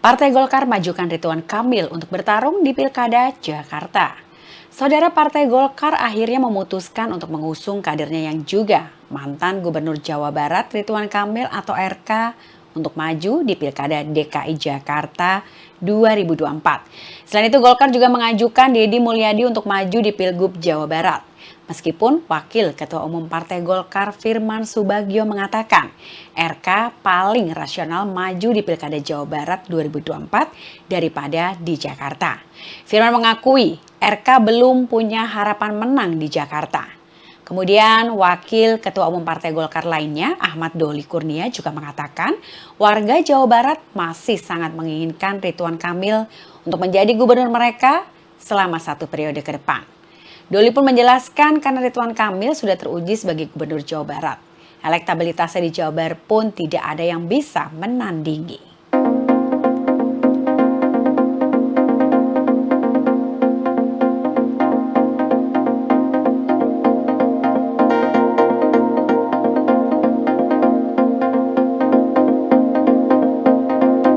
Partai Golkar majukan Ridwan Kamil untuk bertarung di Pilkada Jakarta. Saudara, Partai Golkar akhirnya memutuskan untuk mengusung kadernya yang juga mantan Gubernur Jawa Barat Ridwan Kamil atau RK untuk maju di Pilkada DKI Jakarta 2024. Selain itu, Golkar juga mengajukan Deddy Mulyadi untuk maju di Pilgub Jawa Barat. Meskipun Wakil Ketua Umum Partai Golkar Firman Subagio mengatakan RK paling rasional maju di Pilkada Jawa Barat 2024 daripada di Jakarta. Firman mengakui RK belum punya harapan menang di Jakarta. Kemudian Wakil Ketua Umum Partai Golkar lainnya, Ahmad Doli Kurnia juga mengatakan warga Jawa Barat masih sangat menginginkan Ridwan Kamil untuk menjadi gubernur mereka selama 1 periode ke depan. Doli pun menjelaskan karena Ridwan Kamil sudah teruji sebagai gubernur Jawa Barat. Elektabilitasnya di Jawa Barat pun tidak ada yang bisa menandingi.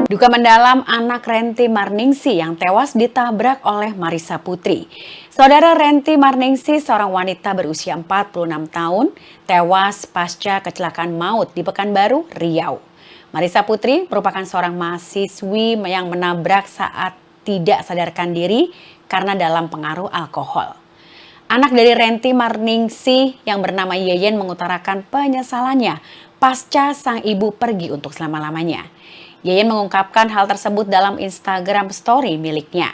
Duka mendalam anak Renti Marningsi yang tewas ditabrak oleh Marissa Putri. Saudara, Renti Marningsi, seorang wanita berusia 46 tahun, tewas pasca kecelakaan maut di Pekanbaru, Riau. Marissa Putri merupakan seorang mahasiswi yang menabrak saat tidak sadarkan diri karena dalam pengaruh alkohol. Anak dari Renti Marningsi yang bernama Yeyen mengutarakan penyesalannya pasca sang ibu pergi untuk selama-lamanya. Yeyen mengungkapkan hal tersebut dalam Instagram story miliknya.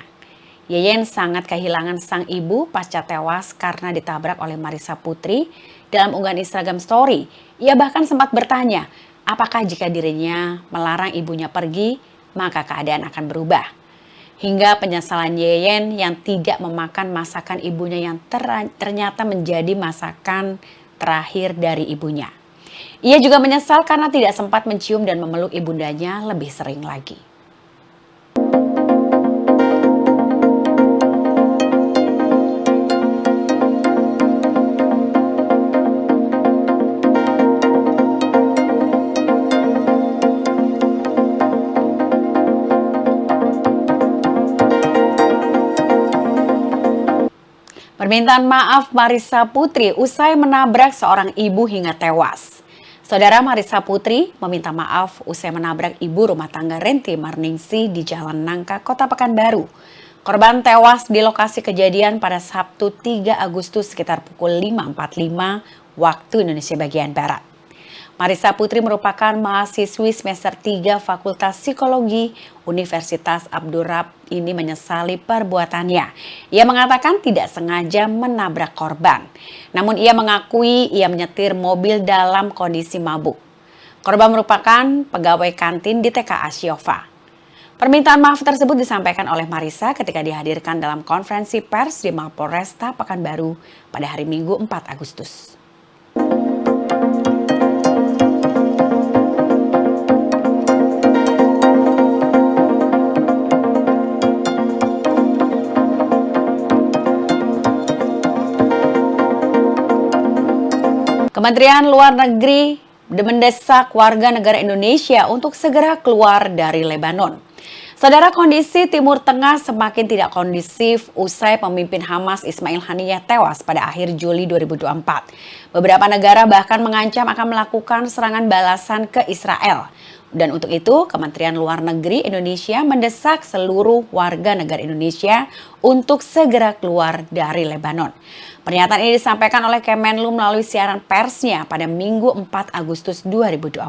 Yeyen sangat kehilangan sang ibu pasca tewas karena ditabrak oleh Marissa Putri. Dalam unggahan Instagram story, ia bahkan sempat bertanya, apakah jika dirinya melarang ibunya pergi, maka keadaan akan berubah. Hingga penyesalan Yeyen yang tidak memakan masakan ibunya yang ternyata menjadi masakan terakhir dari ibunya. Ia juga menyesal karena tidak sempat mencium dan memeluk ibundanya lebih sering lagi. Permintaan maaf Marissa Putri usai menabrak seorang ibu hingga tewas. Saudara, Marissa Putri meminta maaf usai menabrak ibu rumah tangga Renti Marningsi di Jalan Nangka, Kota Pekanbaru. Korban tewas di lokasi kejadian pada Sabtu 3 Agustus sekitar pukul 5.45 waktu Indonesia bagian Barat. Marissa Putri merupakan mahasiswi semester 3 Fakultas Psikologi Universitas Abdurrahman ini menyesali perbuatannya. Ia mengatakan tidak sengaja menabrak korban. Namun ia mengakui ia menyetir mobil dalam kondisi mabuk. Korban merupakan pegawai kantin di TK Asyofa. Permintaan maaf tersebut disampaikan oleh Marissa ketika dihadirkan dalam konferensi pers di Mapolresta Pekanbaru pada hari Minggu 4 Agustus. Kementerian Luar Negeri mendesak warga negara Indonesia untuk segera keluar dari Lebanon. Saudara, kondisi Timur Tengah semakin tidak kondusif usai pemimpin Hamas Ismail Haniyeh tewas pada akhir Juli 2024. Beberapa negara bahkan mengancam akan melakukan serangan balasan ke Israel. Dan untuk itu, Kementerian Luar Negeri Indonesia mendesak seluruh warga negara Indonesia untuk segera keluar dari Lebanon. Pernyataan ini disampaikan oleh Kemenlu melalui siaran persnya pada Minggu 4 Agustus 2024.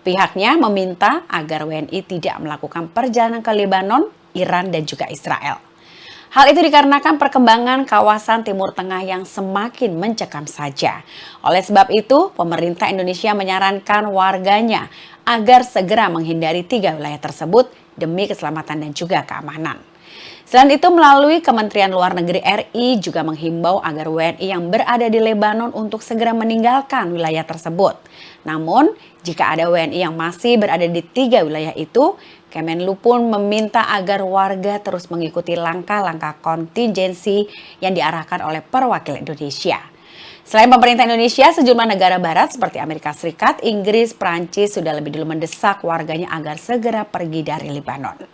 Pihaknya meminta agar WNI tidak melakukan perjalanan ke Lebanon, Iran, dan juga Israel. Hal itu dikarenakan perkembangan kawasan Timur Tengah yang semakin mencekam saja. Oleh sebab itu, pemerintah Indonesia menyarankan warganya agar segera menghindari 3 wilayah tersebut demi keselamatan dan juga keamanan. Selain itu, melalui Kementerian Luar Negeri RI juga menghimbau agar WNI yang berada di Lebanon untuk segera meninggalkan wilayah tersebut. Namun, jika ada WNI yang masih berada di 3 wilayah itu, Kemenlu pun meminta agar warga terus mengikuti langkah-langkah kontingensi yang diarahkan oleh perwakilan Indonesia. Selain pemerintah Indonesia, sejumlah negara barat seperti Amerika Serikat, Inggris, Prancis sudah lebih dulu mendesak warganya agar segera pergi dari Lebanon.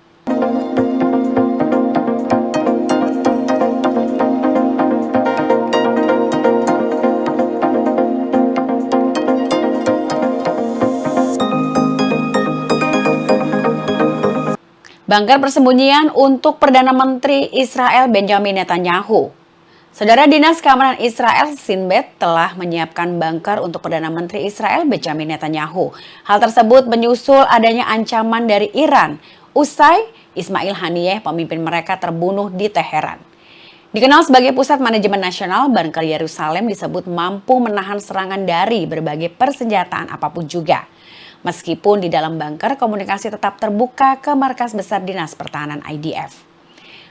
Bunker persembunyian untuk Perdana Menteri Israel Benjamin Netanyahu. Saudara Dinas Keamanan Israel Shin Bet telah menyiapkan bunker untuk Perdana Menteri Israel Benjamin Netanyahu. Hal tersebut menyusul adanya ancaman dari Iran usai Ismail Haniyeh, pemimpin mereka, terbunuh di Teheran. Dikenal sebagai pusat manajemen nasional, bunker Yerusalem disebut mampu menahan serangan dari berbagai persenjataan apapun juga. Meskipun di dalam bunker, komunikasi tetap terbuka ke markas besar Dinas Pertahanan IDF.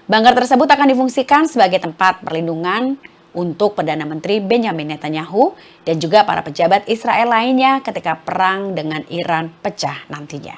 Bunker tersebut akan difungsikan sebagai tempat perlindungan untuk Perdana Menteri Benjamin Netanyahu dan juga para pejabat Israel lainnya ketika perang dengan Iran pecah nantinya.